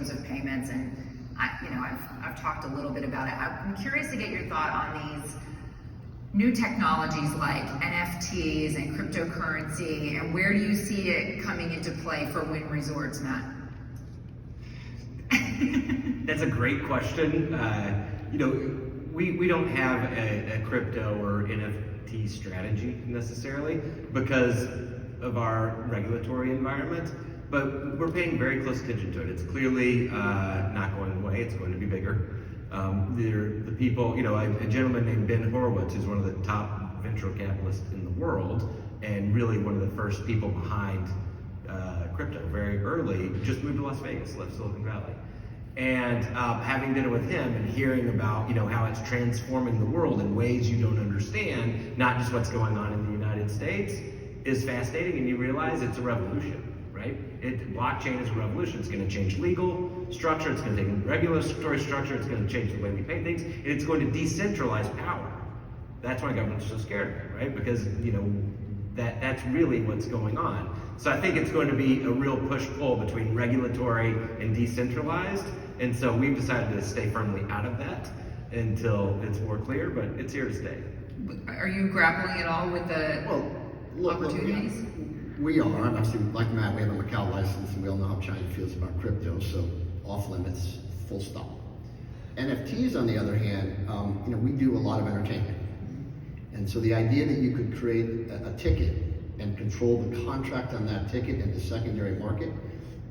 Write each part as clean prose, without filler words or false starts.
systems of payments, and I've talked a little bit about it. I'm curious to get your thought on these new technologies like NFTs and cryptocurrency, and where do you see it coming into play for Wynn Resorts, Matt? That's a great question. We don't have a crypto or NFT strategy necessarily because of our regulatory environment, but we're paying very close attention to it. It's clearly not going away. It's going to be bigger. The people, a gentleman named Ben Horowitz, who's one of the top venture capitalists in the world, and really one of the first people behind crypto very early, just moved to Las Vegas, left Silicon Valley. And having dinner with him and hearing about how it's transforming the world in ways you don't understand, not just what's going on in the United States, is fascinating, and you realize it's a revolution. Right? Blockchain is a revolution. It's going to change legal structure. It's going to change regulatory structure. It's going to change the way we pay things. And it's going to decentralize power. That's why government's so scared of it, right? Because that's really what's going on. So I think it's going to be a real push-pull between regulatory and decentralized. And so we've decided to stay firmly out of that until it's more clear. But it's here to stay. Are you grappling at all with the opportunities? We are. Obviously, like Matt, we have a Macau license, and we all know how China feels about crypto, so off limits, full stop. NFTs, on the other hand, we do a lot of entertainment. And so the idea that you could create a ticket and control the contract on that ticket in the secondary market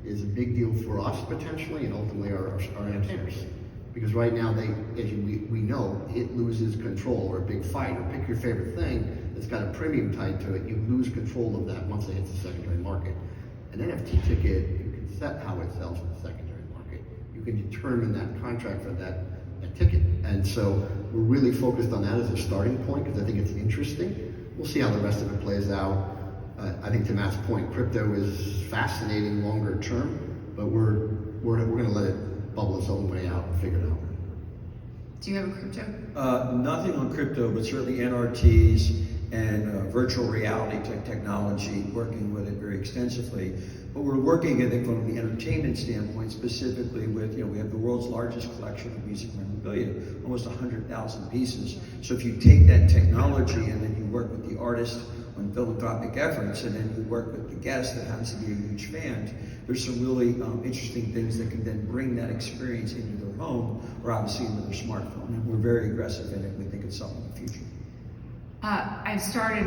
is a big deal for us, potentially, and ultimately our entertainers. Because right now, we know, it loses control, or a big fight, or pick your favorite thing that's got a premium tied to it, you lose control of that once it hits the secondary market. An NFT ticket, you can set how it sells in the secondary market. You can determine that contract for that ticket. And so we're really focused on that as a starting point because I think it's interesting. We'll see how the rest of it plays out. I think to Matt's point, crypto is fascinating longer term, but we're going to let it bubble its own way out and figure it out. Do you have a crypto? Nothing on crypto, but certainly NRTs and virtual reality technology, working with it very extensively. But we're working, I think, from the entertainment standpoint, specifically with, we have the world's largest collection of music memorabilia, almost 100,000 pieces. So if you take that technology and then you work with the artist on philanthropic efforts, and then you work with the guest that happens to be a huge fan, there's some really interesting things that can then bring that experience into their home, or obviously into their smartphone. And we're very aggressive in it. We think it's something in the future. I've started